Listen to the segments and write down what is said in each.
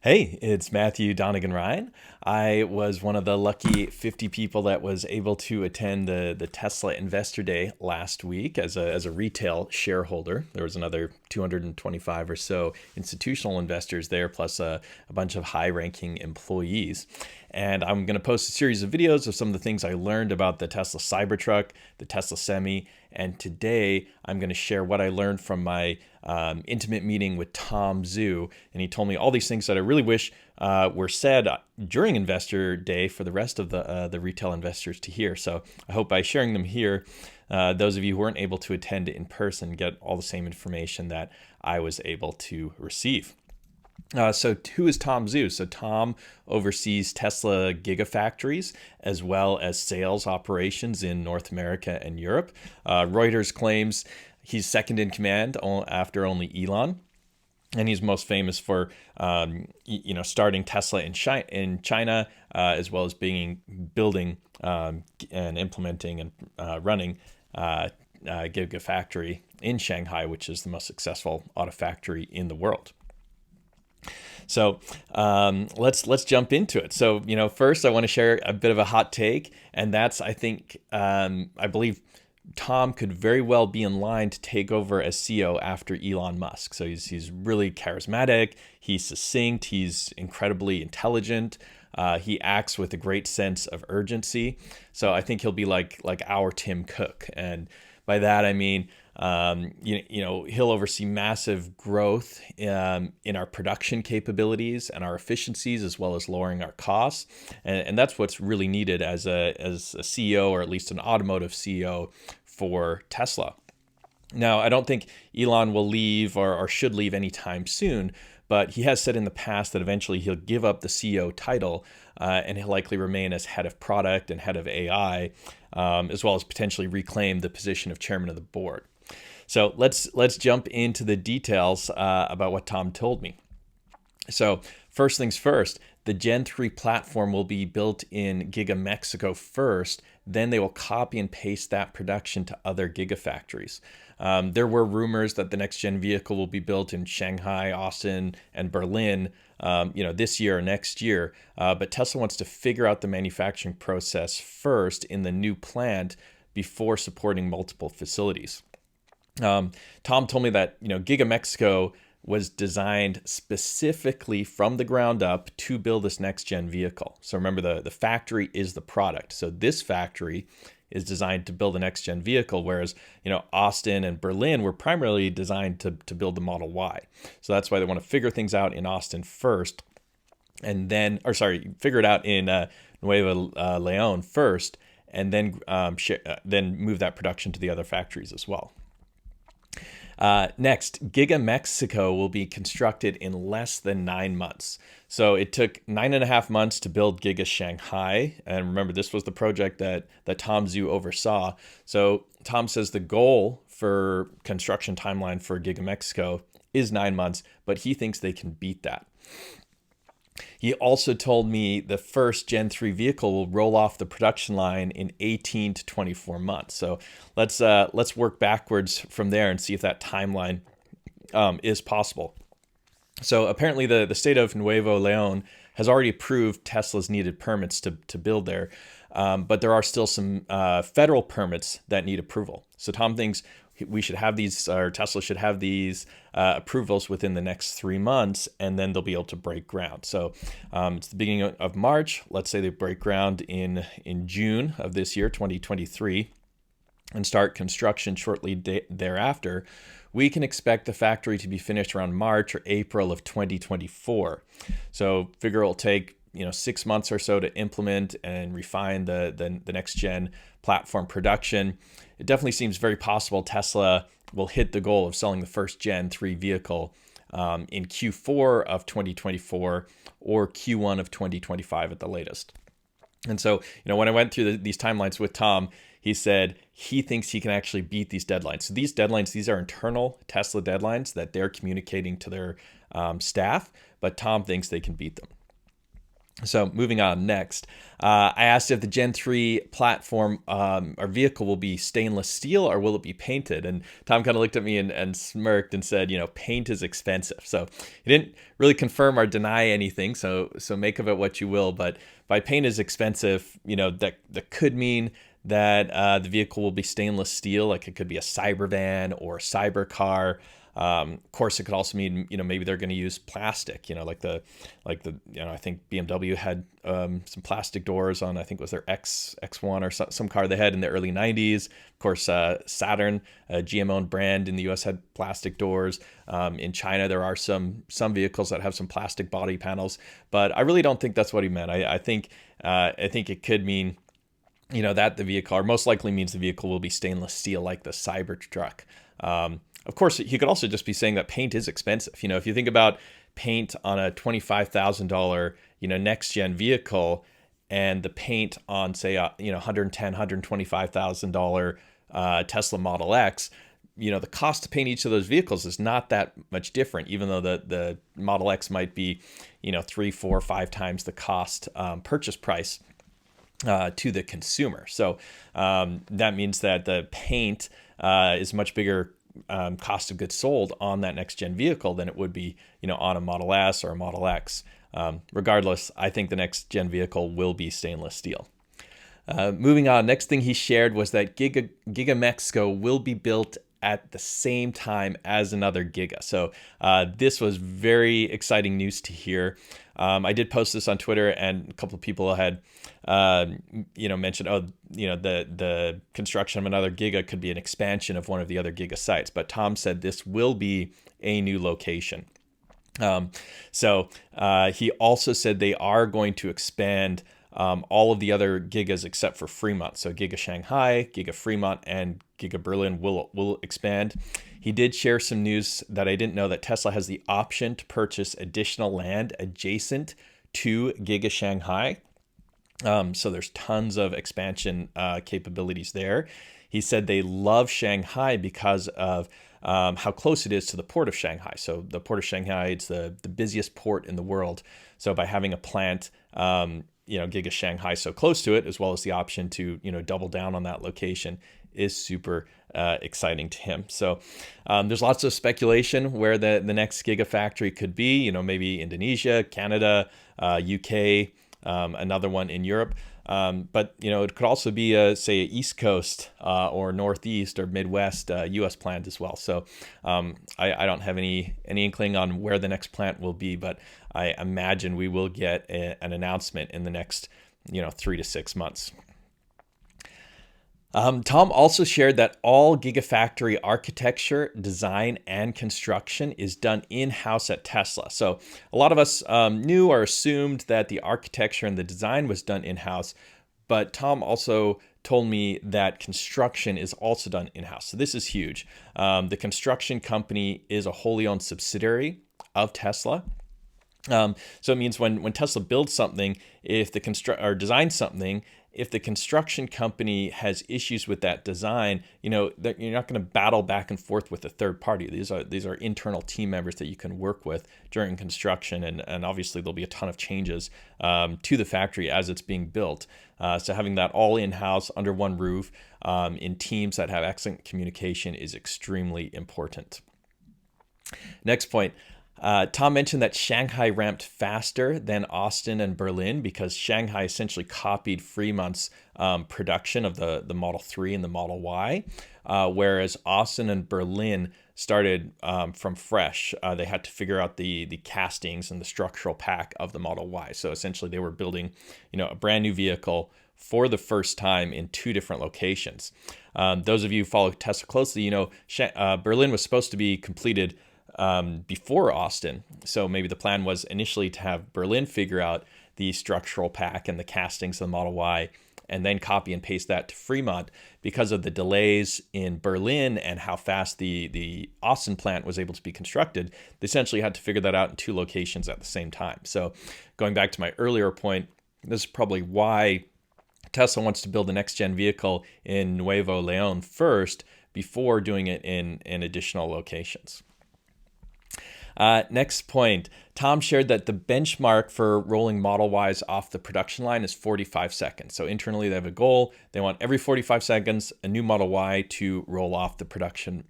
Hey, it's Matthew Donegan-Ryan. I was one of the lucky 50 people that was able to attend the Tesla Investor Day last week as a retail shareholder. There was another 225 or so institutional investors there, plus a bunch of high-ranking employees. And I'm going to post a series of videos of some of the things I learned about the Tesla Cybertruck, the Tesla Semi, and today I'm going to share what I learned from my intimate meeting with Tom Zhu. And he told me all these things that I really wish were said during Investor Day for the rest of the retail investors to hear. So I hope by sharing them here, those of you who weren't able to attend in person get all the same information that I was able to receive. So who is Tom Zhu? So Tom oversees Tesla Gigafactories as well as sales operations in North America and Europe. Reuters claims he's second in command after only Elon. And he's most famous for, starting Tesla in China, as well as building and implementing and running Gigafactory in Shanghai, which is the most successful auto factory in the world. So let's jump into it. So first I want to share a bit of a hot take, and that's I believe Tom could very well be in line to take over as CEO after Elon Musk. So he's really charismatic, he's succinct, he's incredibly intelligent. He acts with a great sense of urgency. So I think he'll be like our Tim Cook, and by that I mean he'll oversee massive growth in our production capabilities and our efficiencies, as well as lowering our costs. And that's what's really needed as a CEO, or at least an automotive CEO for Tesla. Now, I don't think Elon will leave or should leave anytime soon, but he has said in the past that eventually he'll give up the CEO title and he'll likely remain as head of product and head of AI, as well as potentially reclaim the position of chairman of the board. So let's jump into the details about what Tom told me. So first things first, the Gen 3 platform will be built in Giga Mexico first, then they will copy and paste that production to other gigafactories. There were rumors that the next gen vehicle will be built in Shanghai, Austin, and Berlin, this year or next year. But Tesla wants to figure out the manufacturing process first in the new plant before supporting multiple facilities. Tom told me that Giga Mexico was designed specifically from the ground up to build this next gen vehicle. So remember, the factory is the product. So this factory is designed to build a next gen vehicle, whereas Austin and Berlin were primarily designed to build the Model Y. So that's why they want to figure things out in Austin first, and then, figure it out in Nuevo Leon first, and then move that production to the other factories as well. Next, Giga Mexico will be constructed in less than 9 months. So it took 9.5 months to build Giga Shanghai. And remember, this was the project that Tom Zhu oversaw. So Tom says the goal for construction timeline for Giga Mexico is 9 months, but he thinks they can beat that. He also told me the first Gen 3 vehicle will roll off the production line in 18 to 24 months. So let's work backwards from there and see if that timeline is possible. So apparently the state of Nuevo Leon has already approved Tesla's needed permits to build there, but there are still some federal permits that need approval. So Tom thinks we should have these, or Tesla should have these approvals within the next 3 months, and then they'll be able to break ground. So it's the beginning of March. Let's say they break ground in June of this year, 2023, and start construction shortly thereafter. We can expect the factory to be finished around March or April of 2024. So figure it'll take 6 months or so to implement and refine the next gen platform production. It definitely seems very possible Tesla will hit the goal of selling the first Gen 3 vehicle in Q4 of 2024 or Q1 of 2025 at the latest. And so, when I went through these timelines with Tom, he said he thinks he can actually beat these deadlines. So these deadlines, these are internal Tesla deadlines that they're communicating to their staff, but Tom thinks they can beat them. So moving on next, I asked if the Gen 3 platform or vehicle will be stainless steel or will it be painted? And Tom kind of looked at me and smirked and said, paint is expensive. So he didn't really confirm or deny anything. So make of it what you will. But by paint is expensive, that could mean that the vehicle will be stainless steel, like it could be a cyber van or a cyber car. Of course, it could also mean, maybe they're going to use plastic, like the, I think BMW had some plastic doors on, I think it was their X1 or some car they had in the early 90s. Of course, Saturn, a GM-owned brand in the US, had plastic doors. In China, there are some vehicles that have some plastic body panels, but I really don't think that's what he meant. I think it could mean, that the vehicle, or most likely means the vehicle will be stainless steel, like the Cybertruck. Of course, he could also just be saying that paint is expensive. If you think about paint on a $25,000, next gen vehicle, and the paint on, say, $110,000, $125,000 Tesla Model X, the cost to paint each of those vehicles is not that much different, even though the Model X might be, 3, 4, 5 times the cost purchase price to the consumer. So that means that the paint is much bigger cost of goods sold on that next gen vehicle than it would be, on a Model S or a Model X. Regardless, I think the next gen vehicle will be stainless steel. Moving on, next thing he shared was that Giga Mexico will be built at the same time as another Giga. So this was very exciting news to hear. I did post this on Twitter, and a couple of people had, mentioned, the construction of another Giga could be an expansion of one of the other Giga sites. But Tom said this will be a new location. So he also said they are going to expand all of the other Gigas except for Fremont. So Giga Shanghai, Giga Fremont, and Giga Berlin will expand. He did share some news that I didn't know, that Tesla has the option to purchase additional land adjacent to Giga Shanghai. So there's tons of expansion capabilities there. He said they love Shanghai because of how close it is to the port of Shanghai. So the port of Shanghai, it's the busiest port in the world. So by having a plant, Giga Shanghai so close to it, as well as the option to, double down on that location, is super exciting to him. So there's lots of speculation where the next Giga factory could be, maybe Indonesia, Canada, UK, another one in Europe. But, it could also be, say, an East Coast or Northeast or Midwest U.S. plant as well. So I don't have any inkling on where the next plant will be, but I imagine we will get an announcement in the next, 3 to 6 months. Tom also shared that all Gigafactory architecture, design, and construction is done in-house at Tesla. So a lot of us knew or assumed that the architecture and the design was done in-house, but Tom also told me that construction is also done in-house. So this is huge. The construction company is a wholly owned subsidiary of Tesla. So it means when Tesla builds something, if the designs something, if the construction company has issues with that design, that you're not going to battle back and forth with a third party. These are internal team members that you can work with during construction, and obviously there'll be a ton of changes to the factory as it's being built. So having that all in-house under one roof in teams that have excellent communication is extremely important. Next point. Tom mentioned that Shanghai ramped faster than Austin and Berlin because Shanghai essentially copied Fremont's production of the Model 3 and the Model Y, whereas Austin and Berlin started from fresh. They had to figure out the castings and the structural pack of the Model Y. So essentially they were building, a brand new vehicle for the first time in 2 different locations. Those of you who follow Tesla closely, Berlin was supposed to be completed before Austin. So maybe the plan was initially to have Berlin figure out the structural pack and the castings of the Model Y, and then copy and paste that to Fremont. Because of the delays in Berlin and how fast the Austin plant was able to be constructed, they essentially had to figure that out in 2 locations at the same time. So going back to my earlier point, this is probably why Tesla wants to build the next gen vehicle in Nuevo León first before doing it in additional locations. Next point, Tom shared that the benchmark for rolling Model Ys off the production line is 45 seconds. So internally, they have a goal. They want every 45 seconds a new Model Y to roll off the production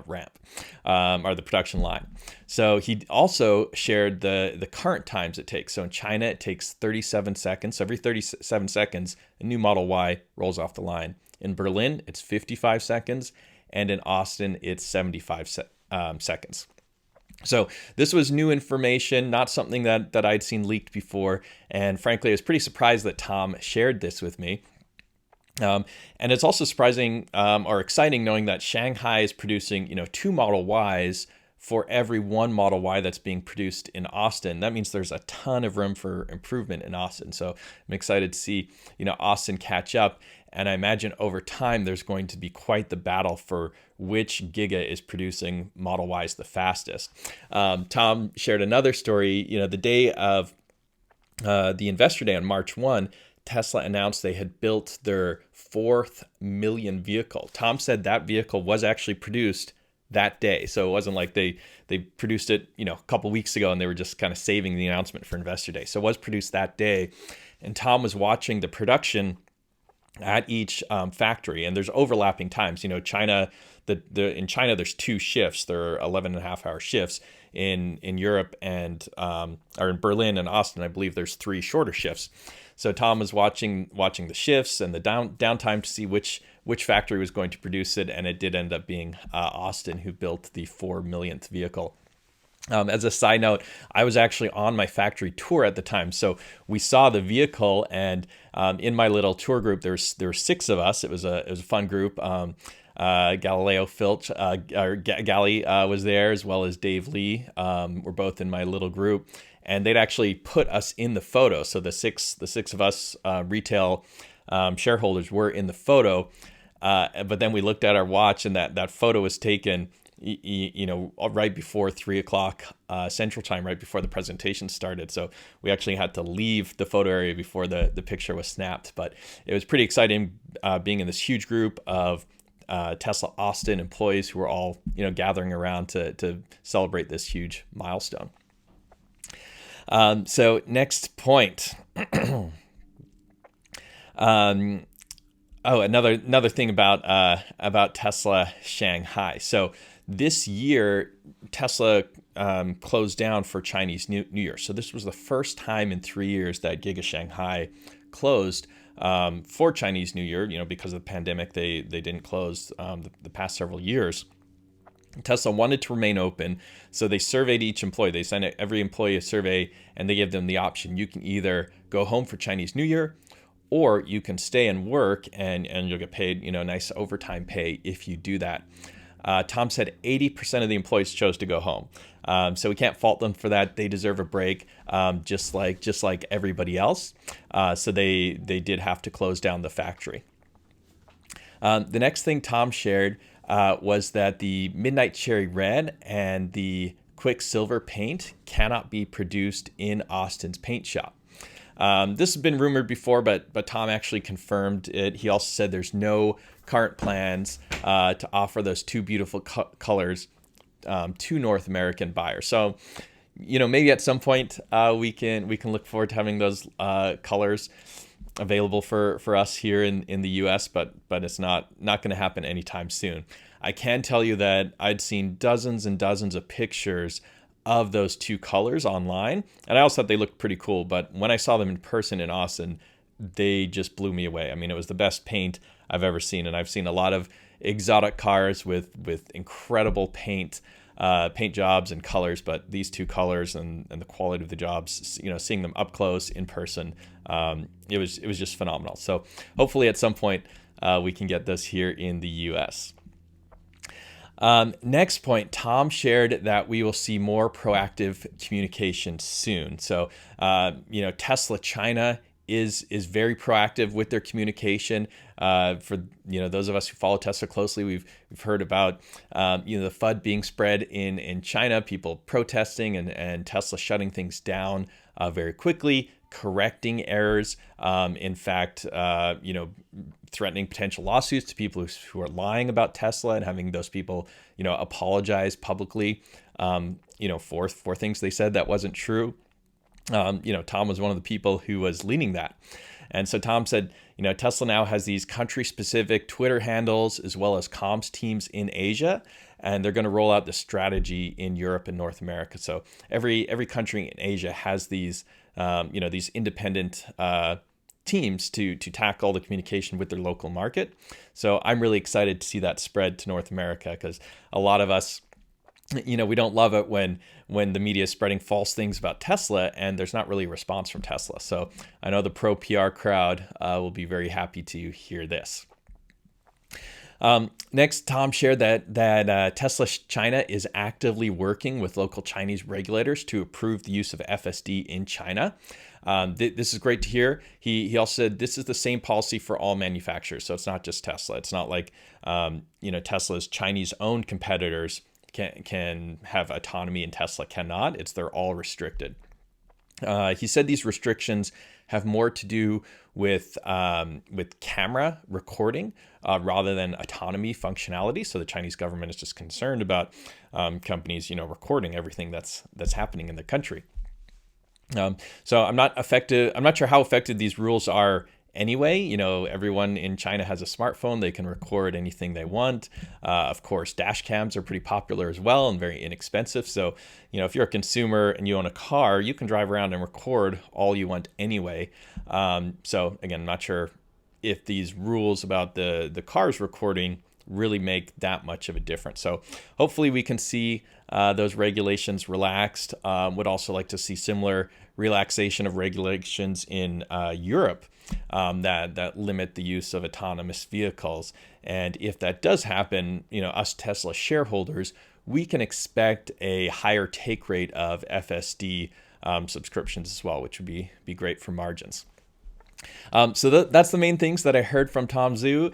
ramp or the production line. So he also shared the current times it takes. So in China, it takes 37 seconds. So every 37 seconds, a new Model Y rolls off the line. In Berlin, it's 55 seconds. And in Austin, it's 75 seconds. So this was new information, not something that I'd seen leaked before. And frankly, I was pretty surprised that Tom shared this with me. And it's also surprising or exciting knowing that Shanghai is producing, 2 Model Ys for every 1 Model Y that's being produced in Austin. That means there's a ton of room for improvement in Austin. So I'm excited to see, Austin catch up. And I imagine over time, there's going to be quite the battle for which Giga is producing Model Ys the fastest. Tom shared another story, the day of the Investor Day on March 1, Tesla announced they had built their 4th million vehicle. Tom said that vehicle was actually produced that day. So it wasn't like they produced it, a couple weeks ago and they were just kind of saving the announcement for Investor Day. So it was produced that day. And Tom was watching the production at each factory, and there's overlapping times. China, in China, there's 2 shifts. There are 11.5-hour shifts. In Europe and or in Berlin and Austin, I believe there's 3 shorter shifts. So Tom was watching the shifts and the downtime to see which factory was going to produce it, and it did end up being Austin who built the 4 millionth vehicle. As a side note, I was actually on my factory tour at the time, so we saw the vehicle, and in my little tour group, there were 6 of us. It was a fun group. Galileo Filch, Gally was there, as well as Dave Lee. Were both in my little group, and they'd actually put us in the photo. So the six of us retail shareholders were in the photo, but then we looked at our watch, and that photo was taken right before 3:00 Central Time, right before the presentation started. So we actually had to leave the photo area before the picture was snapped. But it was pretty exciting being in this huge group of Tesla Austin employees who were all gathering around to celebrate this huge milestone. So next point. Another thing about Tesla Shanghai. So this year, Tesla closed down for Chinese New Year. So this was the first time in 3 years that Giga Shanghai closed for Chinese New Year. Because of the pandemic, they didn't close the past several years. Tesla wanted to remain open, so they surveyed each employee. They sent every employee a survey, and they gave them the option. You can either go home for Chinese New Year, or you can stay and work, and you'll get paid, nice overtime pay if you do that. Tom said 80% of the employees chose to go home. So we can't fault them for that. They deserve a break, just like everybody else. So they did have to close down the factory. The next thing Tom shared was that the Midnight Cherry Red and the Quicksilver paint cannot be produced in Austin's paint shop. This has been rumored before, but Tom actually confirmed it. He also said there's no current plans to offer those 2 beautiful colors to North American buyers. So, maybe at some point we can look forward to having those colors available for us here in the U.S., but it's not going to happen anytime soon. I can tell you that I'd seen dozens and dozens of pictures of those 2 colors online, and I also thought they looked pretty cool, but when I saw them in person in Austin, they just blew me away. I mean, it was the best paint I've ever seen, and I've seen a lot of exotic cars with incredible paint jobs and colors, but these 2 colors and the quality of the jobs, seeing them up close in person, it was just phenomenal. So hopefully at some point we can get this here in the U.S. Next point, Tom shared that we will see more proactive communication soon. So, Tesla China is very proactive with their communication. For those of us who follow Tesla closely, we've heard about the FUD being spread in China, people protesting and Tesla shutting things down very quickly. correcting errors. In fact, threatening potential lawsuits to people who are lying about Tesla and having those people, apologize publicly, for things they said that wasn't true. Tom was one of the people who was leading that. And so Tom said, Tesla now has these country-specific Twitter handles as well as comms teams in Asia, and they're going to roll out the strategy in Europe and North America. So every country in Asia has these, these independent teams to tackle the communication with their local market. So I'm really excited to see that spread to North America, because a lot of us, we don't love it when the media is spreading false things about Tesla and there's not really a response from Tesla. So I know the pro PR crowd will be very happy to hear this. Next, Tom shared that Tesla China is actively working with local Chinese regulators to approve the use of FSD in China. This is great to hear. He also said this is the same policy for all manufacturers. So it's not just Tesla. It's not like Tesla's Chinese-owned competitors can have autonomy and Tesla cannot. They're all restricted. He said these restrictions have more to do with camera recording rather than autonomy functionality. So the Chinese government is just concerned about companies, recording everything that's happening in the country. So I'm not sure how effective these rules are anyway. Everyone in China has a smartphone. They can record anything they want. Of course, dash cams are pretty popular as well and very inexpensive. So, if you're a consumer and you own a car, you can drive around and record all you want anyway. So again, I'm not sure if these rules about the cars recording really make that much of a difference. So hopefully we can see those regulations relaxed. Would also like to see similar relaxation of regulations in Europe that limit the use of autonomous vehicles. And if that does happen, us Tesla shareholders, we can expect a higher take rate of FSD subscriptions as well, which would be great for margins. So that's the main things that I heard from Tom Zhu.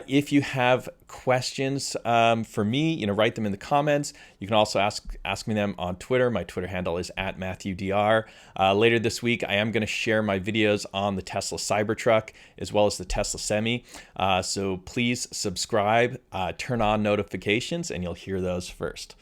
If you have questions for me, write them in the comments. You can also ask me them on Twitter. My Twitter handle is @MatthewDR. Later this week, I am going to share my videos on the Tesla Cybertruck as well as the Tesla Semi. So please subscribe, turn on notifications, and you'll hear those first.